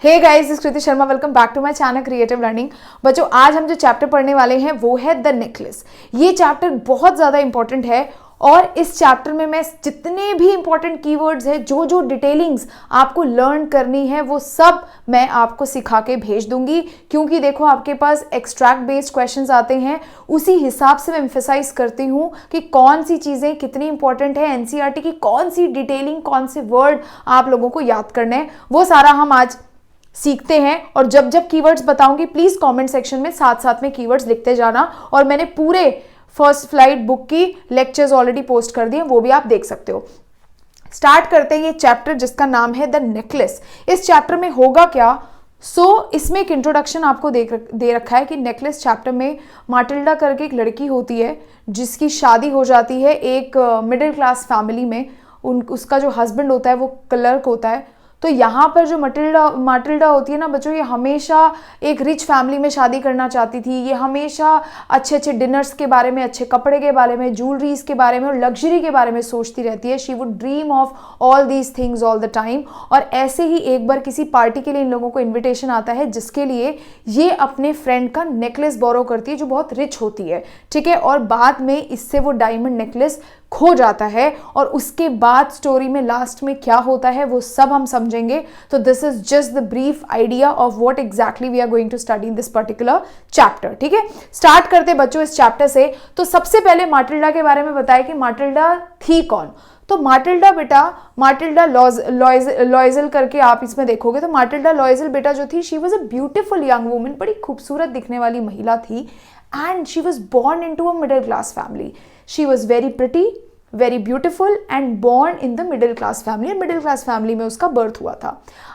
Hey guys, this Kriti Sharma. Welcome back to my channel creative learning. बच्चों, आज हम जो चैप्टर पढ़ने वाले हैं वो है द नेकलेस। ये चैप्टर बहुत ज़्यादा इंपॉर्टेंट है और इस चैप्टर में मैं जितने भी इंपॉर्टेंट कीवर्ड्स हैं, जो जो डिटेलिंग्स आपको लर्न करनी है, वो सब मैं आपको सिखा के भेज दूंगी। क्योंकि देखो, आपके पास एक्सट्रैक्ट बेस्ड क्वेश्चंस आते हैं, उसी हिसाब से मैं एम्फेसाइज करती हूँ कि कौन सी चीज़ें कितनी इंपॉर्टेंट है, एनसीईआरटी की कौन सी डिटेलिंग, कौन से वर्ड आप लोगों को याद करने हैं, वो सारा हम आज सीखते हैं। और जब जब कीवर्ड्स बताऊंगी, प्लीज कमेंट सेक्शन में साथ साथ में कीवर्ड्स लिखते जाना। और मैंने पूरे फर्स्ट फ्लाइट बुक की लेक्चर्स ऑलरेडी पोस्ट कर दिए, वो भी आप देख सकते हो। स्टार्ट करते हैं ये चैप्टर जिसका नाम है द नेकलेस। इस चैप्टर में होगा क्या? इसमें एक इंट्रोडक्शन आपको दे रखा है कि नेकलेस चैप्टर में माटिल्डा करके एक लड़की होती है जिसकी शादी हो जाती है एक मिडिल क्लास फैमिली में। उसका जो हस्बैंड होता है वो क्लर्क होता है। तो यहाँ पर जो माटिल्डा होती है ना बच्चों, ये हमेशा एक रिच फैमिली में शादी करना चाहती थी। ये हमेशा अच्छे अच्छे डिनर्स के बारे में, अच्छे कपड़े के बारे में, ज्वेलरीज के बारे में और लग्जरी के बारे में सोचती रहती है। She would dream of all these things all the time. और ऐसे ही एक बार किसी पार्टी के लिए इन लोगों को इन्विटेशन आता है जिसके लिए ये अपने फ्रेंड का नेकलेस बोरो करती है जो बहुत रिच होती है, ठीक है। और बाद में इससे वो डायमंड नेकलेस खो जाता है और उसके बाद स्टोरी में लास्ट में क्या होता है वो सब हम समझेंगे। तो this is just the brief idea of what exactly we are going to study in this particular chapter, ठीक है। स्टार्ट करते बच्चों इस चैप्टर से। तो सबसे पहले माटिल्डा के बारे में बताया कि माटिल्डा थी कौन। तो माटिल्डा बेटा, माटिल्डा लॉयजल करके आप इसमें देखोगे तो माटिल्डा लॉयजल बेटा जो थी, she was a beautiful young woman, बड़ी खूबसूरत दिखने वाली महिला थी। And she was born into a middle class family. She was very pretty, very beautiful and born in the middle class family। Middle class family में उसका birth हुआ था।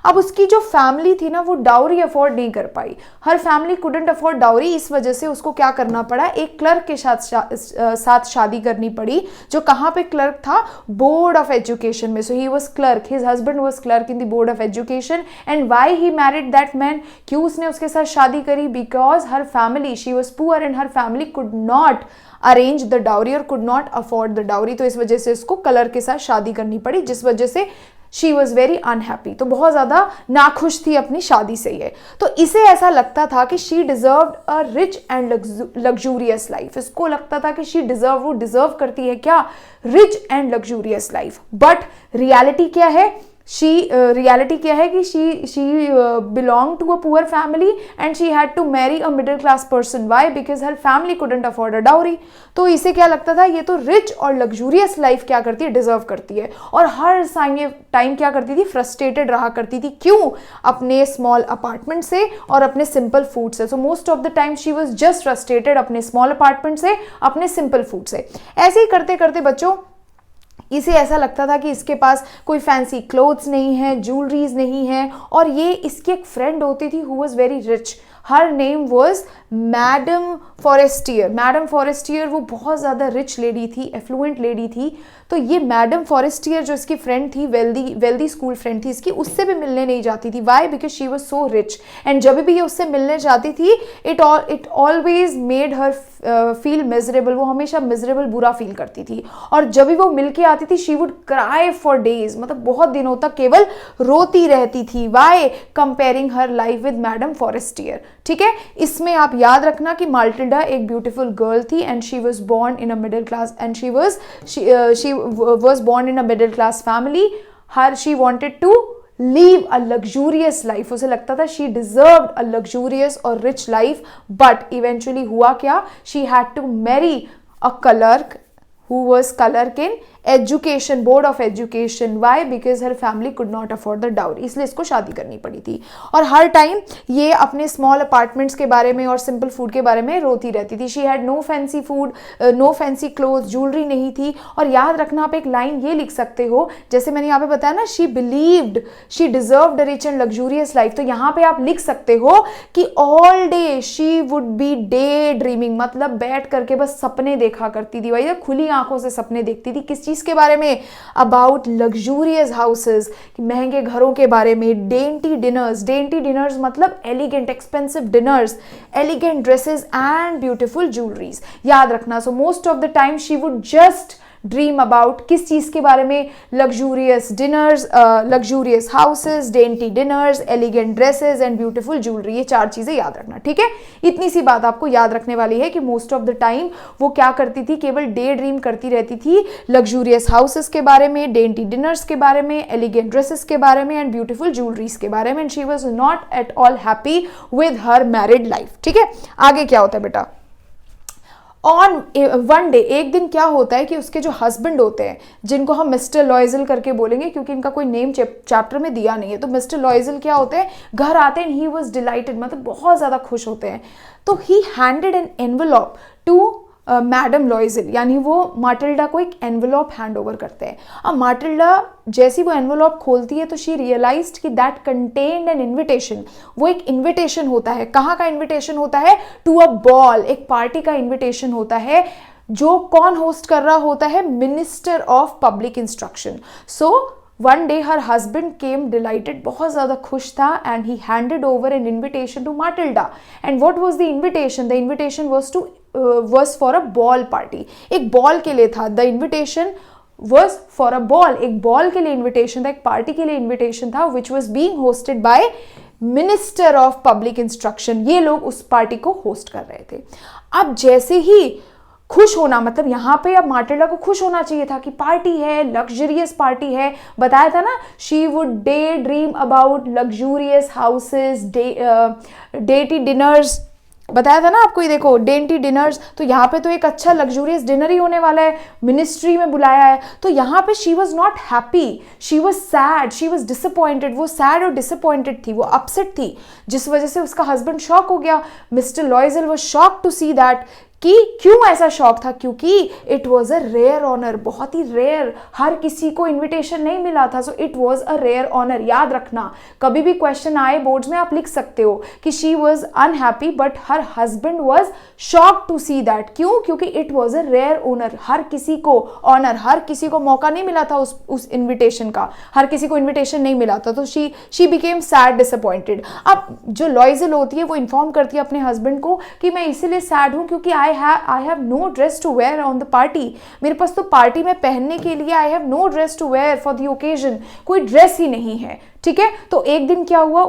अब उसकी जो फैमिली थी ना, वो डाउरी अफोर्ड नहीं कर पाई। हर फैमिली कुडंट अफोर्ड डाउरी। इस वजह से उसको क्या करना पड़ा, एक क्लर्क के साथ शादी करनी पड़ी, जो कहाँ पे क्लर्क था, बोर्ड ऑफ एजुकेशन में। So he was clerk, his husband was clerk in the board of education. And why he married that man, क्यों उसने उसके साथ शादी करी? Because her family, she was poor and her family could not arrange the dowry or could not afford the dowry. तो इस वजह से इसको कलर के साथ शादी करनी पड़ी, जिस वजह से शी वॉज वेरी अनहैप्पी। तो बहुत ज्यादा नाखुश थी अपनी शादी से ये। तो इसे ऐसा लगता था कि she deserved a rich and luxurious life. इसको लगता था कि वो डिजर्व करती है क्या, rich and luxurious life. But reality क्या है, रियलिटी क्या है कि she belonged to a poor family and she had to marry a middle class person। Why? Because her family couldn't afford a dowry। तो इसे क्या लगता था, ये तो रिच और लग्जूरियस लाइफ क्या करती है, डिजर्व करती है। और हर टाइम क्या करती थी, फ्रस्ट्रेटेड रहा करती थी। क्यों? अपने स्मॉल अपार्टमेंट से और अपने सिंपल फूड से। So most of the time she was just frustrated अपने स्मॉल अपार्टमेंट से, अपने सिंपल फूड से। ऐसे ही करते करते बच्चों इसे ऐसा लगता था कि इसके पास कोई फैंसी क्लोथ्स नहीं है, ज्वेलरीज नहीं है। और ये इसकी एक फ्रेंड होती थी who was very rich. Her name was madam Forestier. Madam Forestier वो बहुत ज़्यादा रिच लेडी थी, एफ्लुएंट लेडी थी। तो ये मैडम फॉरेस्टियर जो इसकी फ्रेंड थी, वेल्दी स्कूल फ्रेंड थी इसकी, उससे भी मिलने नहीं जाती थी। Why? Because she was so rich. And जब भी ये उससे मिलने जाती थी, it always made her feel miserable. वो हमेशा मिजरेबल, बुरा फील करती थी। और जब भी वो मिलके आती थी, she would cry for days, मतलब बहुत दिनों तक केवल रोती रहती थी। Why? Comparing her life with madam Forestier, ठीक है। इसमें आप याद रखना कि माटिल्डा एक ब्यूटीफुल गर्ल थी and she was born in a middle class and she was born in a middle class family। she wanted to live a luxurious life। उसे लगता था she deserved a luxurious और rich life। but eventually हुआ क्या, she had to marry a clerk who was clerk in education, board of education. Why? Because her family could not afford the dowry, इसलिए इसको शादी करनी पड़ी थी। और हर टाइम ये अपने स्मॉल अपार्टमेंट्स के बारे में और सिंपल फूड के बारे में रोती रहती थी। She had no fancy food, no fancy cloth, jewellery नहीं थी। और याद रखना, आप एक लाइन ये लिख सकते हो, जैसे मैंने यहाँ पे बताया ना, she believed she deserved a rich and luxurious life. तो यहाँ पे आप लिख सकते हो कि all day she would be day dreaming, मतलब बैठ करके बस सपने देखा करती थी। भाई खुली आंखों से सपने देखती थी। किस चीज के बारे में? अबाउट लग्जूरियस हाउसेस, महंगे घरों के बारे में। डेंटी डिनर्स मतलब elegant expensive dinners, elegant dresses and beautiful jewelleries. याद रखना। So most of the time she would just dream about, किस चीज़ के बारे में? Luxurious dinners, luxurious houses, dainty dinners, elegant dresses and beautiful jewellery. ये 4 चीज़ें याद रखना, ठीक है? इतनी सी बात आपको याद रखने वाली है कि मोस्ट ऑफ द टाइम वो क्या करती थी, केवल डे ड्रीम करती रहती थी लग्जूरियस हाउसेस के बारे में, डेंटी डिनर्स के बारे में, एलिगेंट ड्रेसेस के बारे में एंड ब्यूटीफुल ज्वेलरीज के बारे में। And she was not at all happy with her married life, ठीक है? आगे क्या होता है बेटा? ऑन वन डे, एक दिन क्या होता है कि उसके जो हस्बैंड होते हैं, जिनको हम मिस्टर लॉयजल करके बोलेंगे क्योंकि इनका कोई नेम चैप्टर में दिया नहीं है, तो मिस्टर लॉयजल क्या होते हैं, घर आते हैं, ही वॉज डिलाइटेड, मतलब बहुत ज़्यादा खुश होते हैं। तो he handed an envelope to madam Loisel, यानी वो माटिल्डा को एक एनवेलॉप हैंड ओवर करते हैं। अब माटिल्डा जैसी वो एनवेलॉप खोलती है तो शी रियलाइज्ड कि दैट कंटेन्ड एन इन्विटेशन, वो एक इन्विटेशन होता है। कहाँ का इन्विटेशन होता है? टू अ बॉल, एक पार्टी का इन्विटेशन होता है, जो कौन होस्ट कर रहा होता है? Minister of public instruction. So one day her husband came delighted, बहुत ज़्यादा खुश था, and he handed over an invitation to Matilda. And what was the invitation? The invitation was for a ball party, एक ball के लिए था। The invitation was for a ball, एक ball के लिए इन्विटेशन था, एक पार्टी के लिए इन्विटेशन था, which was being hosted by minister of public instruction. ये लोग उस पार्टी को होस्ट कर रहे थे। अब जैसे ही खुश होना, मतलब यहाँ पे अब माटिल्डा को खुश होना चाहिए था कि पार्टी है, लग्जरियस पार्टी है, बताया था ना, she would day dream about luxurious houses, deity dinners, बताया था ना आपको। ये देखो, डेंटी डिनर्स, तो यहाँ पे तो एक अच्छा लग्जूरियस डिनर ही होने वाला है, मिनिस्ट्री में बुलाया है। तो यहाँ पे she was not happy, she was sad, she was disappointed. वो सैड और डिसअपॉइंटेड थी, वो अपसेट थी, जिस वजह से उसका हस्बैंड शॉक हो गया। Mister Loisel was shock to see that, कि क्यों ऐसा शौक था? क्योंकि it was a rare honour, बहुत ही रेयर, हर किसी को इन्विटेशन नहीं मिला था। So it was a rare honour. याद रखना, कभी भी क्वेश्चन आए बोर्ड्स में आप लिख सकते हो कि she was unhappy but her husband was shock to see that. क्यों? क्योंकि it was a rare honour, हर किसी को ऑनर, हर किसी को मौका नहीं मिला था उस इन्विटेशन का, हर किसी को इन्विटेशन नहीं मिला था। तो शी बिकेम सैड, डिसअपॉइंटेड। अब जो लॉयजल होती है वो इन्फॉर्म करती है अपने हस्बैंड को कि मैं इसीलिए सैड हूँ क्योंकि I have no dress to wear on the party, मेरे पास तो पार्टी में पहनने के लिए I have no dress to wear for the occasion, कोई ड्रेस ही नहीं है, ठीक है? तो एक दिन क्या हुआ,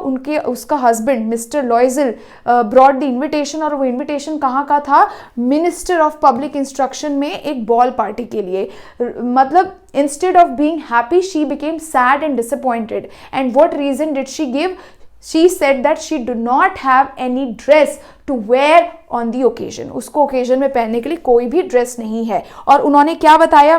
उसका husband mister Loisel brought the invitation, और वो इन्विटेशन कहाँ का था? मिनिस्टर ऑफ पब्लिक इंस्ट्रक्शन में एक बॉल पार्टी के लिए। मतलब instead of being happy she became sad and disappointed. And what reason did she give? She said that she do not have any dress to wear on the occasion. उसको occasion में पहनने के लिए कोई भी ड्रेस नहीं है। और उन्होंने क्या बताया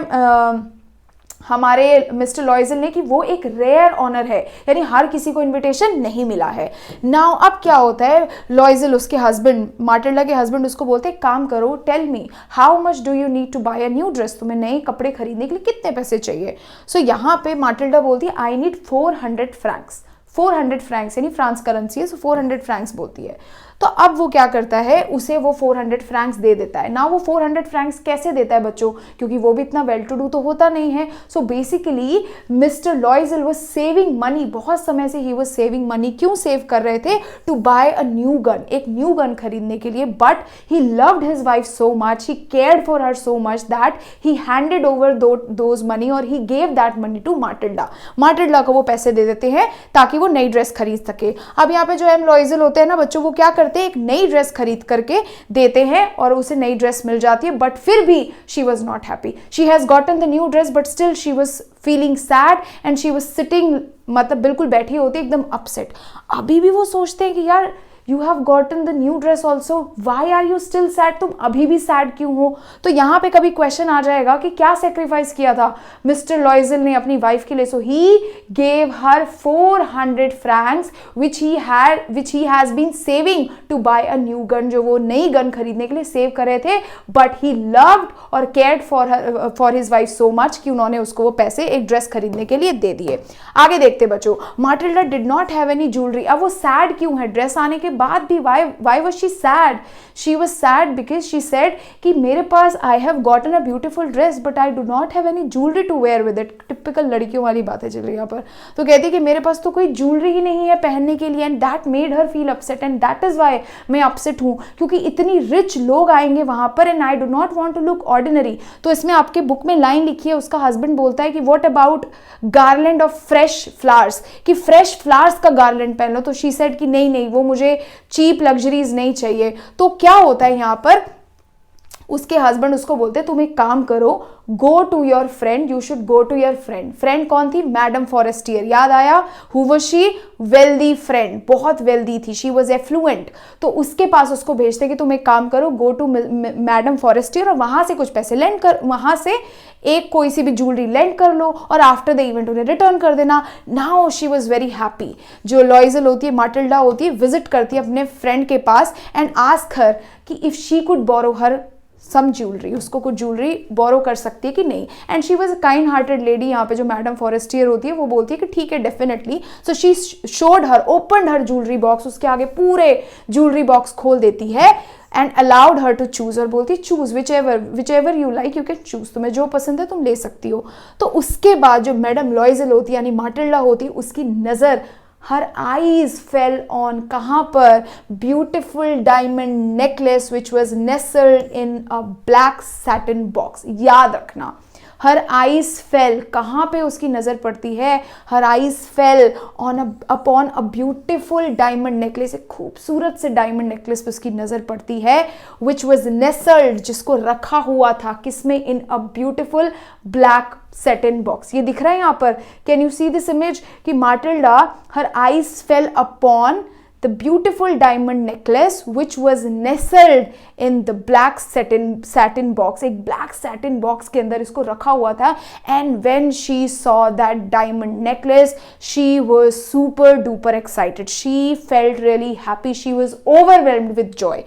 हमारे मिस्टर लॉयजल ने कि वो एक रेयर ऑनर है, यानी हर किसी को इनविटेशन नहीं मिला है। नाउ अब क्या होता है, लॉयजल उसके हस्बैंड, माटिल्डा के हस्बैंड उसको बोलते हैं, काम करो, tell me how much do you need to buy a new dress, तुम्हें नए कपड़े खरीदने के लिए कितने पैसे चाहिए? सो यहाँ पे माटिल्डा बोलती है, आई नीड 400 फ्रैंक्स। 400 फ्रैंक्स यानी फ्रांस करेंसी है, सो 400 फ्रैंक्स बोलती है। तो अब वो क्या करता है, उसे वो 400 फ्रैंक्स दे देता है ना। वो 400 फ्रैंक्स कैसे देता है बच्चों, क्योंकि वो भी इतना वेल टू डू तो होता नहीं है। So basically Mister Loisel was saving money, बहुत समय से ही वाज सेविंग मनी। क्यों सेव कर रहे थे? To buy a new gun, एक न्यू गन खरीदने के लिए। But he loved his wife so much, he cared for her so much that he handed over those money और he gave that money to Matilda. Matilda को वो पैसे दे देते हैं ताकि वो नई ड्रेस खरीद सके। अब यहाँ पे जो एम लॉयजल होते हैं ना बच्चों, वो क्या करते हैं, एक नई ड्रेस खरीद करके देते हैं और उसे नई ड्रेस मिल जाती है। बट फिर भी she was not happy. She has gotten the new dress but still she was feeling sad and she was sitting, मतलब बिल्कुल बैठी होती है एकदम अपसेट। अभी भी वो सोचते हैं कि यार you have gotten the new dress also, why are you still sad, तुम अभी भी सैड क्यों हो? तो यहाँ पे कभी क्वेश्चन आ जाएगा कि क्या सेक्रीफाइस किया था मिस्टर लॉयजल ने अपनी वाइफ के लिए। So he gave her 400 francs which he has been saving to buy a new gun, जो वो नई गन खरीदने के लिए सेव कर रहे थे। बट ही लव्ड और cared for his wife so much कि उन्होंने उसको वो पैसे एक ड्रेस खरीदने के लिए दे दिए। आगे देखते बच्चों, माटिल्डा did not have any jewellery. अब वो सैड क्यों है? ड्रेस आने के बाद भी why was she sad? She was sad because she said कि मेरे पास I have gotten a beautiful dress but I do not have any jewellery to wear with it. Typical लड़कियों वाली बातें चल रही यहाँ पर। तो कहती कि मेरे पास तो कोई ज्वेलरी ही नहीं है पहनने के लिए, and that made her feel upset, and that is why मैं अपसेट हूँ, क्योंकि इतनी रिच लोग आएंगे वहां पर and I do not want to look ordinary. तो इसमें आपके बुक में लाइन लिखी है, उसका हस्बैंड बोलता है कि what about garland of fresh flowers, कि फ्रेश फ्लावर्स का गार्लैंड पहन लो। तो शी सेड कि नहीं नहीं, वो मुझे चीप लग्जरीज नहीं चाहिए। तो क्या होता है यहाँ पर, उसके हस्बैंड उसको बोलते तुम एक काम करो, go to your friend, you should go to your friend. Friend कौन थी? Madam Forestier. याद आया? Who was she? Wealthy friend, बहुत वेल्दी थी, शी वाज एफ्लुएंट। तो उसके पास उसको भेजते कि तुम एक काम करो, गो टू मैडम फॉरेस्टियर और वहां से कुछ पैसे लेंड कर, वहां से एक कोई सी भी ज्वेलरी लेंड कर लो और आफ्टर द इवेंट उन्हें रिटर्न कर देना। Now she was very happy. जो लॉइजल होती है, माटिल्डा होती है, विजिट करती है अपने फ्रेंड के पास एंड आस्क हर कि if she could borrow her some jewellery, उसको कुछ ज्वेलरी बोरो कर सकती है कि नहीं। And she was a kind hearted lady. यहाँ पे जो मैडम फॉरेस्टियर होती है वो बोलती है कि ठीक है, definitely. So she showed her, opened her jewellery box, उसके आगे पूरे ज्वेलरी बॉक्स खोल देती है and allowed her to choose, और बोलती है choose whichever you like, you can choose, तुम्हें जो पसंद है तुम ले सकती हो। तो उसके बाद जो मैडम लॉइजल होती है यानी माटिल्डा होती है, उसकी नजर, her eyes fell on कहाँ पर? beautiful diamond necklace which was nestled in a black satin box। याद रखना, her eyes fell, कहाँ पे उसकी नजर पड़ती है? her eyes fell upon a beautiful diamond necklace, एक खूबसूरत से डायमंड नेकलेस पे उसकी नजर पड़ती है, which was nestled, जिसको रखा हुआ था किसमें? in a beautiful black satin box। ये दिख रहा है यहाँ पर, can you see this image कि Matilda, her eyes fell upon the beautiful diamond necklace which was nestled in the black satin box। एक black satin box के अंदर इसको रखा हुआ था। and when she saw that diamond necklace she was super duper excited, she felt really happy, she was overwhelmed with joy,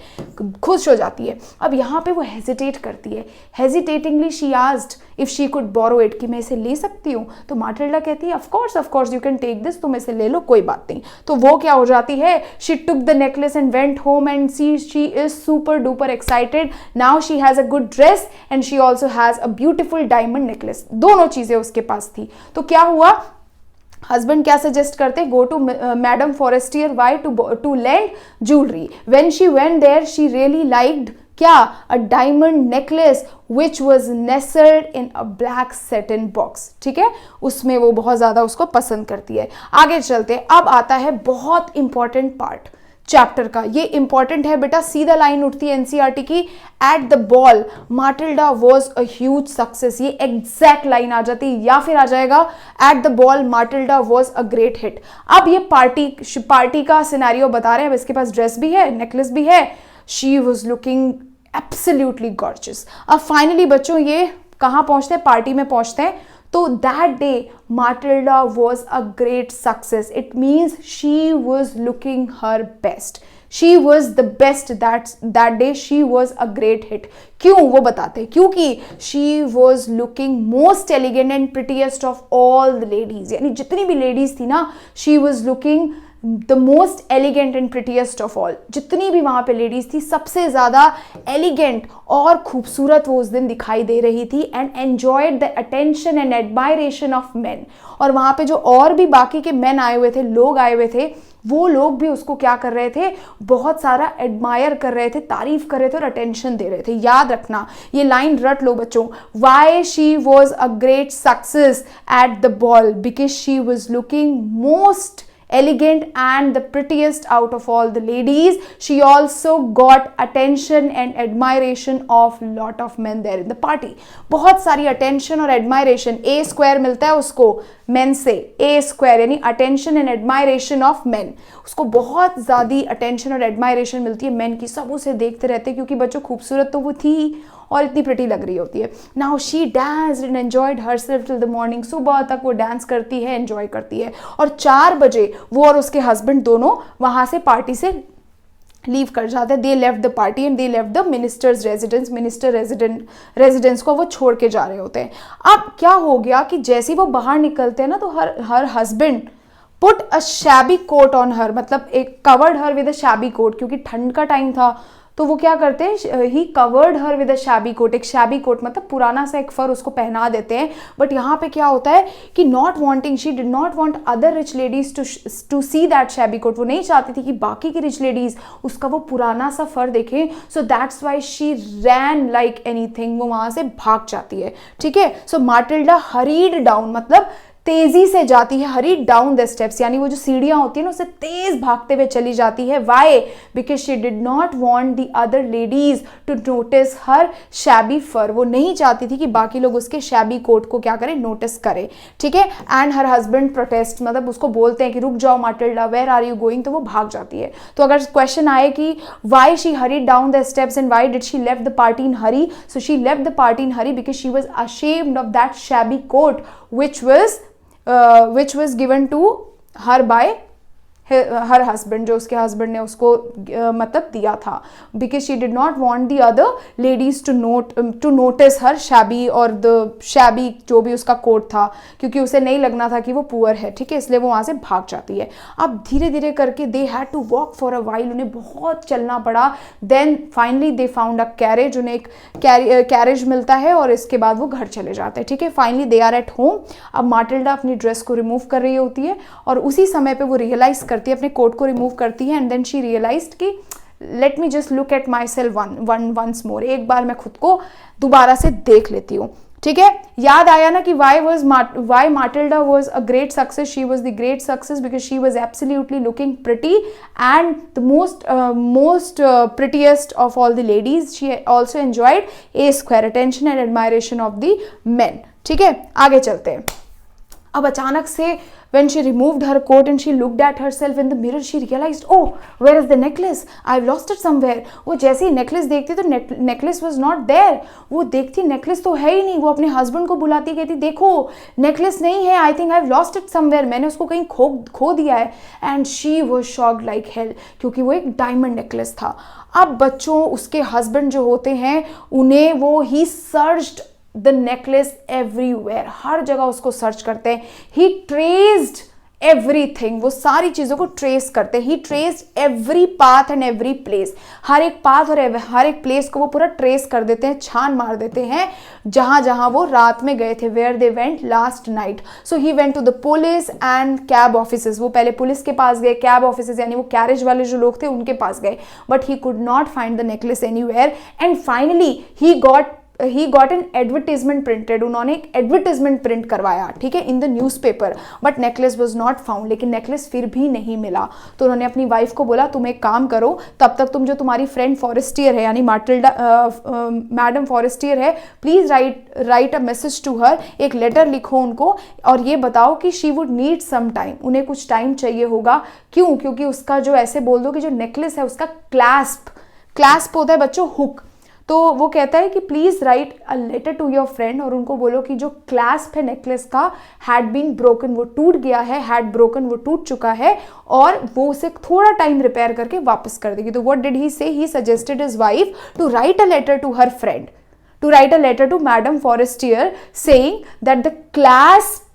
खुश हो जाती है। अब यहाँ पे वो hesitate करती है, hesitatingly she asked if she could borrow it, कि मैं इसे ले सकती हूँ। तो माटिल्डा कहती है of course you can take this, तुम इसे ले लो, कोई बात नहीं। तो वो क्या हो जाती है, she took the necklace and went home and she is super duper excited, now she has a good dress and she also has a beautiful diamond necklace। दोनों चीजें उसके पास थी। तो क्या हुआ, हस्बैंड क्या सजेस्ट करते, go to madam Forestier, why to lend jewellery. When she went there she really liked क्या, a diamond necklace which was nestled in a black satin box. ठीक है, उसमें वो बहुत ज्यादा उसको पसंद करती है। आगे चलते, अब आता है बहुत इंपॉर्टेंट पार्ट चैप्टर का। ये इंपॉर्टेंट है बेटा, सीधा लाइन उठती है एनसीईआरटी की, at the ball माटिल्डा was a huge success. ये एग्जैक्ट लाइन आ जाती है, या फिर आ जाएगा at the ball माटिल्डा was a great hit. अब ये पार्टी का सिनेरियो बता रहे हैं। अब इसके पास ड्रेस भी है, नेकलेस भी है, she was looking absolutely gorgeous. अब फाइनली बच्चों ये कहाँ पहुंचते हैं, पार्टी में पहुंचते हैं। तो that day Matilda was a great success, it means she was looking her best, she was the best that day, she was a great hit. क्यों, वो बताते हैं, क्योंकि she was looking most elegant and prettiest of all the ladies, यानी जितनी भी ladies थी ना, she was looking the most elegant and prettiest of all. जितनी भी वहां पे लेडीज थी, सबसे ज्यादा एलिगेंट और खूबसूरत वो उस दिन दिखाई दे रही थी। And enjoyed the attention and admiration of main. और वहां पे जो और भी बाकी के मेन आए हुए थे, लोग आए हुए थे, वो लोग भी उसको क्या कर रहे थे, बहुत सारा एडमायर कर रहे थे, तारीफ कर रहे थे और अटेंशन दे रहे थे। याद रखना, ये लाइन रट लो बच्चों, why she was a great success at the ball, because she was looking most elegant and the prettiest out of all the ladies. She also got attention and admiration of lot of men there in the party. बहुत सारी attention और admiration, A square मिलता है उसको men से, A square यानी attention and admiration of men, उसको बहुत ज़्यादा attention और admiration मिलती है men की, सब उसे देखते रहते हैं क्योंकि बच्चों खूबसूरत तो वो थी और इतनी प्रिटी लग रही होती है। Now she danced and enjoyed herself till the morning, सुबह तक वो डांस करती है, एंजॉय करती है। और 4 बजे वो और उसके हस्बैंड दोनों वहां से पार्टी से लीव कर जाते हैं। They left the party and they left the ministers residence, minister residence को वो छोड़ के जा रहे होते हैं। अब क्या हो गया कि जैसे वो बाहर निकलते हैं ना, तो her husband put a shabby coat on her, मतलब एक covered her with a shabby coat, क्योंकि ठंड का टाइम था तो वो क्या करते हैं, he covered her with a shabby coat, एक शैबी कोट मतलब पुराना सा एक फर उसको पहना देते हैं। बट यहाँ पे क्या होता है कि not wanting, she did not want other rich ladies to see that shabby coat, वो नहीं चाहती थी कि बाकी की रिच लेडीज उसका वो पुराना सा फर देखें। So that's why she rain like anything, वो वहां से भाग जाती है। ठीक है, सो माटिल्डा हरीड डाउन, मतलब तेजी से जाती है, हरी डाउन द स्टेप्स, यानी वो जो सीढ़ियां होती है ना उससे तेज भागते हुए चली जाती है। Why? Because she did not want the other ladies to notice her shabby fur, वो नहीं चाहती थी कि बाकी लोग उसके शैबी कोट को क्या करें, नोटिस करें। ठीक है, एंड हर हस्बैंड प्रोटेस्ट, मतलब उसको बोलते हैं कि रुक जाओ Matilda, where are you going, तो वो भाग जाती है। तो अगर क्वेश्चन आए कि why she Hari down the steps and why did she left the party in Hari, so she left the party in hurry because she was ashamed of that shabby coat which was given to her by her husband, जो उसके husband ने उसको मतलब दिया था। Because she did not want the other ladies to notice her shabby और the shabby जो भी उसका कोट था, क्योंकि उसे नहीं लगना था कि वो पुअर है। ठीक है, इसलिए वो वहाँ से भाग जाती है। अब धीरे धीरे करके they had to walk for a while, उन्हें बहुत चलना पड़ा। Then finally they found a carriage, उन्हें एक कैरेज मिलता है और इसके बाद वो घर चले जाते हैं। ठीक है, finally they are at home. अब माटिल्डा अपनी ड्रेस को रिमूव कर रही होती है और उसी समय पे वो रियलाइज करती है, अपने कोट को रिमूव करती है, एंड देन शी रियलाइज्ड कि let me just look at myself once more, एक बार मैं खुद को दोबारा से देख लेती हूँ। ठीक है, याद आया ना कि why Matilda was a great success, she was the great success because she was absolutely looking pretty and the most prettiest of all the ladies. She also enjoyed a square attention and admiration of the men. ठीक है, आगे चलते हैं। अब अचानक से when she removed her coat and she looked at herself in the mirror, she realized, oh, where is the necklace? I've lost it somewhere. वो जैसे ही नेकलेस देखती तो नेकलेस was not there. वो देखती नेकलेस तो है ही नहीं। वो अपने हस्बैंड को बुलाती, कहती देखो नेकलेस नहीं है, I think I've lost it somewhere, मैंने उसको कहीं खो दिया है। And she was shocked like hell, क्योंकि वो एक डायमंड नेकलेस था। अब बच्चों, उसके हस्बैंड जो होते हैं उन्हें वो ही सर्च्ड द नेकलेस एवरीवेयर, हर जगह उसको सर्च करते हैं। ही ट्रेस्ड एवरीथिंग, वो सारी चीज़ों को ट्रेस करते हैं। He traced every path and every place, हर एक पाथ और हर एक प्लेस को वो पूरा ट्रेस कर देते हैं, छान मार देते हैं जहां जहां वो रात में गए थे, where they went last night. So he went to the police and cab offices, वो पहले पुलिस के पास गए, कैब ऑफिसेस यानी वो कैरेज वाले जो लोग थे उनके पास गए, but he could not find the necklace anywhere. And finally he got an advertisement printed, उन्होंने एक एडवर्टीजमेंट प्रिंट करवाया, ठीक है, in the newspaper, but necklace was not found, लेकिन नेकलेस फिर भी नहीं मिला। तो उन्होंने अपनी वाइफ को बोला तुम एक काम करो, तब तक तुम जो तुम्हारी फ्रेंड फॉरेस्टियर है यानी माटिल्डा मैडम फॉरेस्टियर है, please write a message to her, एक लेटर लिखो उनको और ये बताओ कि she would need some time, उन्हें कुछ टाइम चाहिए होगा। क्यों? क्योंकि उसका जो, ऐसे बोल दो कि जो नेकलेस है उसका क्लैस्प होता है बच्चों, हुक। तो वो कहता है कि please write a letter to your friend और उनको बोलो कि जो क्लैस्प है नेकलेस का हैड बीन ब्रोकन, वो टूट गया है, हैड ब्रोकन वो टूट चुका है और वो उसे थोड़ा टाइम रिपेयर करके वापस कर देगी। तो what did he say? He suggested his wife to write a letter to her friend, to write a letter to madam Forestier saying that the clasp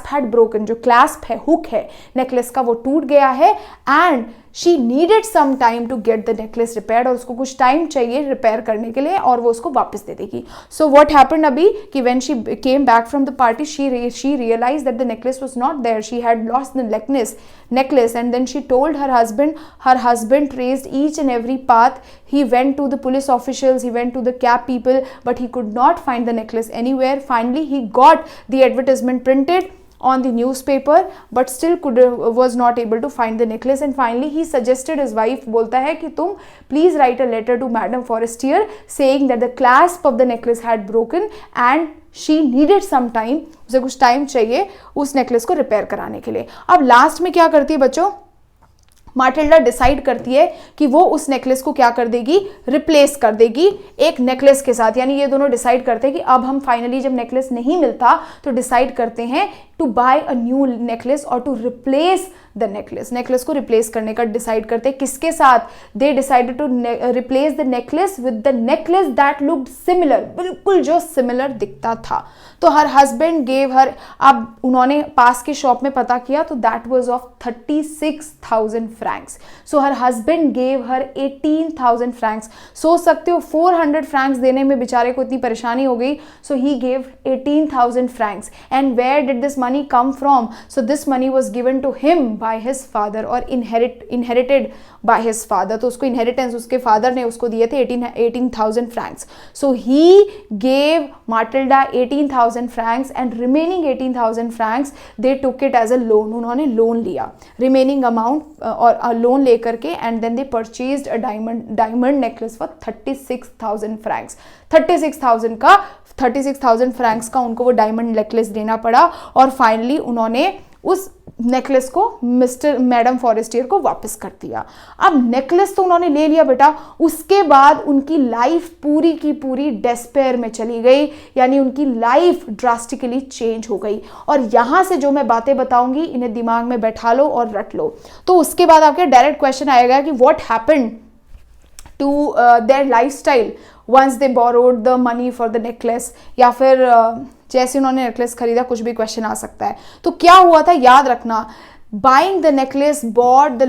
had broken, जो क्लैस्प है, hook है necklace का, वो टूट गया है and she needed some time to get the necklace repaired, और उसको कुछ टाइम चाहिए रिपेयर करने के लिए और वो उसको वापस दे देगी। सो व्हाट हैपेंड अभी कि when she came back from the party she realised that the necklace was not there, she had lost the necklace and then she told her husband traced each and every path, he went to the police officials, he went to the cab people, but he could not find the necklace anywhere. Finally he got the advertisement printed on the newspaper but still was not able to find the necklace, and finally he suggested his wife, बोलता है कि तुम please write a letter to Madam Forestier saying that the clasp of the necklace had broken and she needed some time, उसे कुछ time चाहिए उस necklace को repair कराने के लिए। अब लास्ट में क्या करती है बच्चों, माटिल्डा डिसाइड करती है कि वो उस नेकलेस को क्या कर देगी, रिप्लेस कर देगी एक नेकलेस के साथ। यानी ये दोनों डिसाइड करते हैं कि अब हम फाइनली जब नेकलेस नहीं मिलता तो डिसाइड करते हैं to buy a new necklace और to replace the necklace. Necklace को रिप्लेस करने का डिसाइड करते हैं, किसके साथ? They decided to replace the necklace with the necklace that looked similar, बिल्कुल जो सिमिलर दिखता था। तो हर हस्बैंड गेव हर, अब उन्होंने पास के शॉप में पता किया तो that was of 36,000 Franks. So her husband gave her 18,000 Franks. सोच सकते हो 400 फ्रैंक्स देने में बेचारे को इतनी परेशानी हो गई। So he gave 18,000 francs. And where did this money come from? So this money was given to him by his father और इनहेरिटेड बाय हिज फादर। तो उसको इनहेरिटेंस उसके फादर ने उसको दिए थे 18,000 francs. So he gave Matilda 18,000 francs and remaining 18,000 francs they took it as a loan. उन्होंने loan लिया रिमेनिंग अमाउंट और लोन लेकर के, and then they purchased a diamond necklace for 36,000 francs. 36,000 francs का उनको वो डायमंड नेकलेस देना पड़ा और फाइनली उन्होंने उस नेकलेस को मैडम फॉरेस्टियर को वापस कर दिया। अब नेकलेस तो उन्होंने ले लिया बेटा, उसके बाद उनकी लाइफ पूरी की पूरी डेस्पेयर में चली गई, यानी उनकी लाइफ ड्रास्टिकली चेंज हो गई। और यहां से जो मैं बातें बताऊंगी इन्हें दिमाग में बैठा लो और रट लो। तो उसके बाद आपके डायरेक्ट क्वेश्चन आएगा कि what happened to their lifestyle once they borrowed the money for the necklace, या फिर जैसे उन्होंने नेकलेस खरीदा, कुछ भी क्वेश्चन आ सकता है। तो क्या हुआ था याद रखना, buying the necklace bought the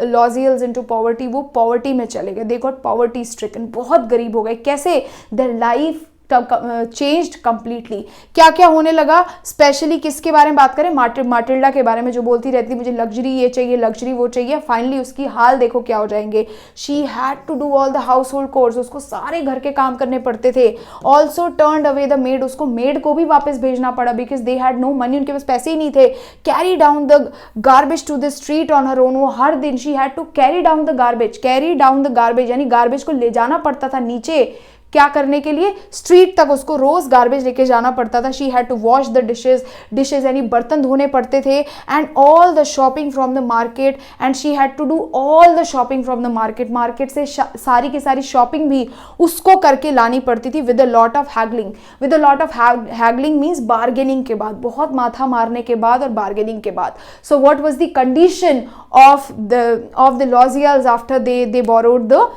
Loisels into poverty. वो पॉवर्टी में चले गए, दे गॉट पॉवर्टी स्ट्रिकन, बहुत गरीब हो गए। कैसे? Their life changed completely. क्या क्या होने लगा? स्पेशली किसके बारे में बात करें? माटिल्डा के बारे में, जो बोलती रहती मुझे लग्जरी ये चाहिए, लग्जरी वो चाहिए। फाइनली उसकी हाल देखो क्या हो जाएंगे। She had to do all the household chores, उसको सारे घर के काम करने पड़ते थे। Also turned away the maid, उसको मेड को भी वापस भेजना पड़ा because they had no money, उनके पास पैसे ही नहीं थे। Carry down the garbage to the street on her own, वो हर दिन she had to carry down the garbage. Carry down the garbage यानी गार्बेज को ले जाना पड़ता था नीचे, क्या करने के लिए? स्ट्रीट तक उसको रोज गार्बेज लेके जाना पड़ता था। She had to wash the dishes यानी बर्तन धोने पड़ते थे। And all the shopping from the market, and she had to do all the shopping from the market. Market से सारी की सारी शॉपिंग भी उसको करके लानी पड़ती थी with a lot of haggling. With a lot of haggling means bargaining के बाद, बहुत माथा मारने के बाद और बार्गेनिंग के बाद। So what was the condition of the Loisels after they borrowed the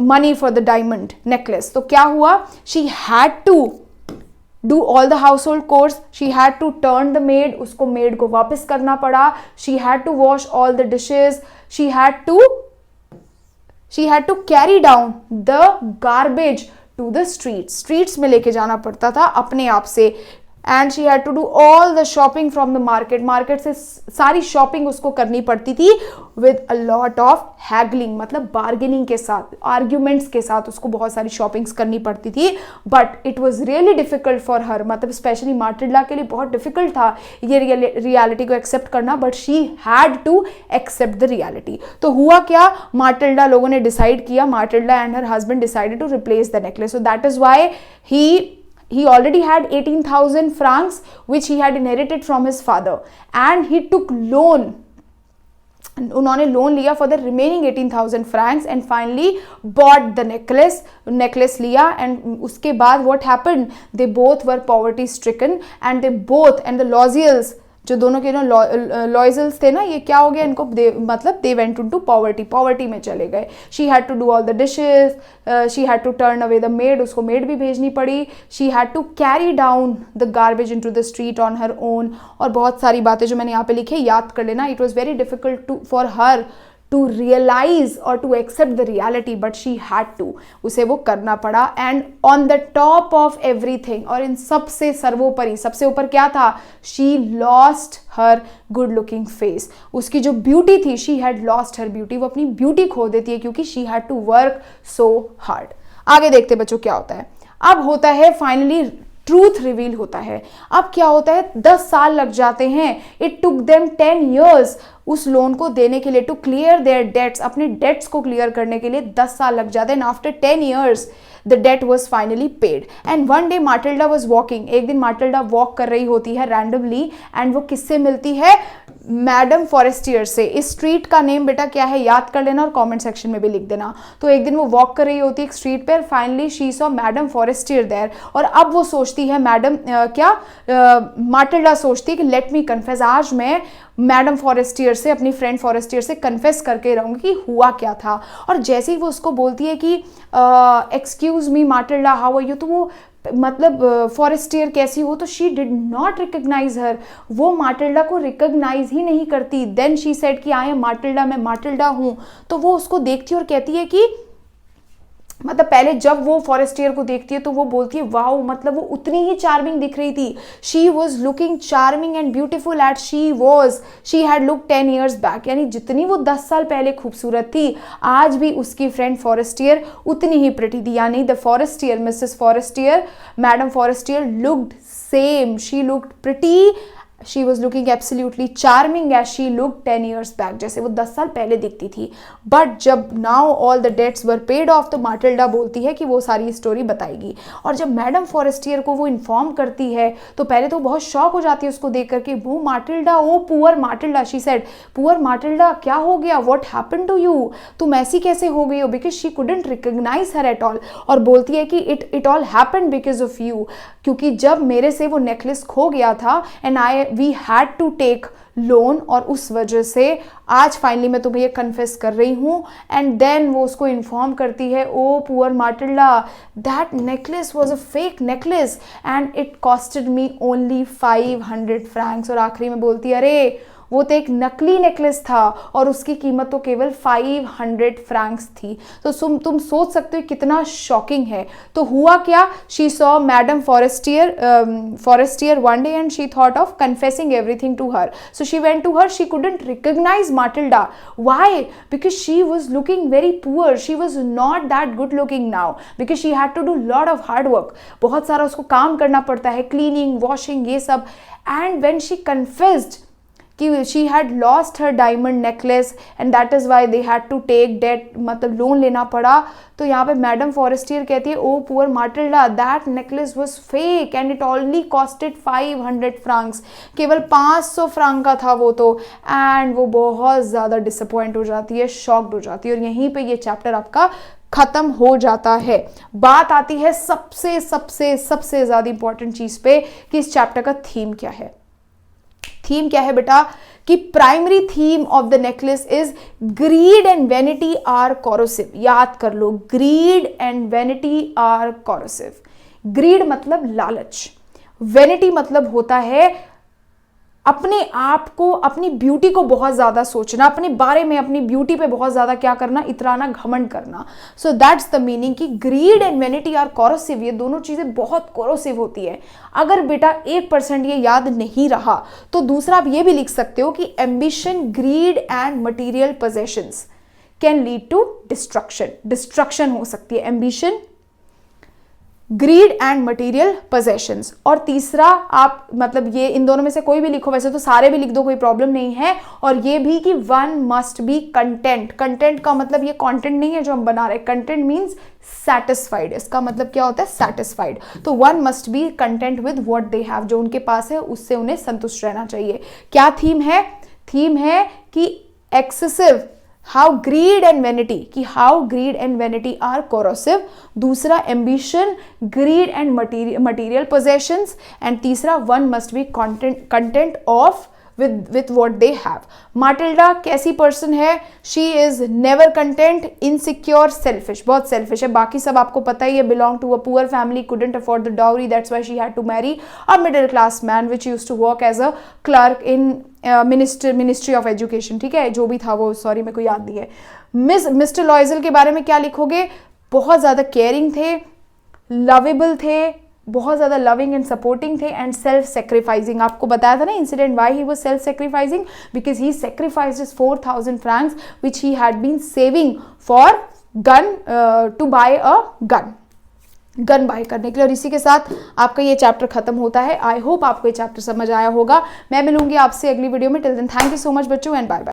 money for the diamond necklace? तो क्या हुआ? She had to do all the household chores, she had to turn the maid, उसको maid को वापस करना पड़ा। She had to wash all the dishes, she had to carry down the garbage to the streets में लेके जाना पड़ता था अपने आप से। And she had to do all the shopping from the market, market से सारी शॉपिंग उसको करनी पड़ती थी with a lot of haggling, मतलब बार्गेनिंग के साथ, आर्ग्यूमेंट्स के साथ उसको बहुत सारी शॉपिंग्स करनी पड़ती थी। But it was really difficult for her, मतलब स्पेशली माटिल्डा के लिए बहुत डिफिकल्ट था ये रियलिटी को एक्सेप्ट करना, but she had to accept the reality. तो हुआ क्या? माटिल्डा लोगों ने डिसाइड किया, Matilda and her husband decided to replace the necklace. So that is why he already had 18,000 francs which he had inherited from his father, and he took loan, उन्होंने loan लिया for the remaining 18,000 francs and finally bought the necklace लिया। And उसके बाद what happened? They both were poverty stricken and the Loisels, जो दोनों के लॉयजल्स थे ना, ये क्या हो गया इनको? मतलब दे वेंट इनटू पॉवर्टी में चले गए। She had to do all the dishes, she had to turn away the maid, उसको मेड भी भेजनी पड़ी। She had to carry down the garbage into the street on her own, और बहुत सारी बातें जो मैंने यहाँ पे लिखी है याद कर लेना। It was very difficult for her to realize or to accept the reality, but she had to, उसे वो करना पड़ा। and on the top of everything, और इन सबसे सर्वोपरि, सबसे ऊपर क्या था? she lost her good looking face, उसकी जो ब्यूटी थी, she had lost her beauty, वो अपनी ब्यूटी खो देती है क्योंकि she had to work so hard। आगे देखते बच्चों क्या होता है। अब होता है फाइनली ट्रूथ रिवील होता है। अब क्या होता है? 10 साल लग जाते हैं। इट टुक देम 10 years उस लोन को देने के लिए, टू क्लियर देयर डेट्स, अपने डेट्स को क्लियर करने के लिए 10 साल लग जाते हैं। And after 10 years the debt was finally paid. And one day Matilda was walking, एक दिन माटिल्डा वॉक कर रही होती है रैंडमली, एंड वो किससे मिलती है? मैडम फॉरेस्टियर से। इस स्ट्रीट का नेम बेटा क्या है याद कर लेना और कमेंट सेक्शन में भी लिख देना। तो एक दिन वो वॉक कर रही होती है एक स्ट्रीट पर, finally she saw madam Forestier there, और अब वो सोचती है मैडम माटिल्डा सोचती है कि लेट मी कन्फेस, आज मैं मैडम फॉरेस्टियर से, अपनी फ्रेंड फॉरेस्टियर से कन्फेस करके रहूँगी कि हुआ क्या था। और जैसे ही वो उसको बोलती है कि excuse me Matilda how are you, तो वो मतलब फॉरेस्टियर कैसी हो, तो she did not recognise her, वो माटिल्डा को रिकग्नाइज ही नहीं करती। देन शी सेड कि आई एम माटिल्डा, मैं माटिल्डा हूँ। तो वो उसको देखती है और कहती है कि मतलब पहले जब वो फॉरेस्टियर को देखती है तो वो बोलती है वाओ, मतलब वो उतनी ही चार्मिंग दिख रही थी। She was looking charming and beautiful at she had look 10 years back, यानी जितनी वो 10 साल पहले खूबसूरत थी, आज भी उसकी फ्रेंड फॉरेस्टियर उतनी ही प्रिटी थी। यानी the Forestier, Mrs Forestier, madam Forestier looked same, she looked pretty, she was looking absolutely charming as she looked 10 years back, जैसे वो 10 साल पहले दिखती थी। बट जब now all the debts were paid off, तो माटिल्डा बोलती है कि वो सारी स्टोरी बताएगी। और जब मैडम फॉरेस्टियर को वो इन्फॉर्म करती है तो पहले तो बहुत शॉक हो जाती है उसको देख करके, वो Matilda, oh poor Matilda, she said poor Matilda, क्या हो गया, व्हाट हैपेंड टू यू, तुम ऐसी कैसे हो गई हो, because she couldn't recognise her at all. और बोलती है कि it all happened because of you, क्योंकि जब मेरे से वो नेकलेस खो गया था and we had to take loan, और उस वजह से आज फाइनली मैं तुम्हें ये कन्फेस कर रही हूँ। एंड देन वो उसको इन्फॉर्म करती है, oh poor Mathilde, that necklace was a fake necklace and it costed me only 500 francs। और आखिरी में बोलती है अरे वो तो एक नकली नेकलेस था और उसकी कीमत तो केवल 500 francs थी। तो तुम सोच सकते हो कितना शॉकिंग है। तो हुआ क्या, she saw madam Forestier one day and she thought of confessing everything to her. So she went to her, she couldn't recognise Matilda, why, because she was looking very poor, she was not that good looking now, because she had to do lot of hard work, बहुत सारा उसको काम करना पड़ता है, cleaning, washing, ये सब। And when she confessed कि she had lost her diamond necklace and that is why they had to take debt, मतलब लोन लेना पड़ा। तो यहाँ पे मैडम फॉरेस्टियर कहती है, oh poor Mathilde, that necklace was fake and it only costed 500 francs, केवल 500 francs का था वो तो। एंड वो बहुत ज़्यादा डिसअपॉइंट हो जाती है, शॉक्ड हो जाती है, और यहीं पे ये चैप्टर आपका खत्म हो जाता है। बात आती है सबसे सबसे सबसे ज़्यादा इंपॉर्टेंट चीज़ पे कि इस चैप्टर का थीम क्या है। थीम क्या है बेटा, कि primary theme of the necklace is greed and vanity are corrosive. याद कर लो, greed and vanity are corrosive. Greed मतलब लालच, वेनिटी मतलब होता है अपने आप को, अपनी ब्यूटी को बहुत ज़्यादा सोचना, अपने बारे में, अपनी ब्यूटी पे बहुत ज़्यादा क्या करना, इतराना, घमंड करना। सो दैट्स द मीनिंग कि greed and vanity are corrosive, ये दोनों चीज़ें बहुत कॉरोसिव होती है। अगर बेटा 1% ये याद नहीं रहा तो दूसरा आप ये भी लिख सकते हो कि ambition, greed and material possessions can lead to destruction. Destruction हो सकती है ambition, greed and material possessions. और तीसरा आप मतलब ये इन दोनों में से कोई भी लिखो, वैसे तो सारे भी लिख दो, कोई प्रॉब्लम नहीं है। और ये भी कि one must be content. Content का मतलब ये कंटेंट नहीं है जो हम बना रहे, कंटेंट मीन्स सेटिस्फाइड, इसका मतलब क्या होता है, सेटिस्फाइड। तो one must be content with what they have, जो उनके पास है उससे उन्हें संतुष्ट रहना चाहिए। क्या थीम है, थीम है कि excessive, how greed and vanity, कि how greed and vanity are corrosive. दूसरा ambition, greed and material possessions. And तीसरा one must be content of with what they have. Mathilde कैसी पर्सन है, she is never content, insecure, selfish, बहुत selfish है। बाकी सब आपको पता ही है, belong to a poor family, couldn't afford the dowry, that's why she had to marry a middle class man which used to work as a clerk in ministry of education. ठीक है, जो भी था वो, सॉरी मेरे को याद नहीं है। मिस्टर लॉयजल के बारे में क्या लिखोगे, बहुत ज़्यादा केयरिंग थे, लवेबल थे, बहुत ज़्यादा लविंग एंड सपोर्टिंग थे, एंड सेल्फ सेक्रीफाइसिंग। आपको बताया था ना incident, why he was self sacrificing, because he sacrificed his 4000 francs which he had been saving for gun, to buy a gun buy करने के लिए। और इसी के साथ आपका ये चैप्टर खत्म होता है। आई होप आपको ये चैप्टर समझ आया होगा। मैं मिलूंगी आपसे अगली वीडियो में। Till then thank you so much बच्चों एंड बाय बाय।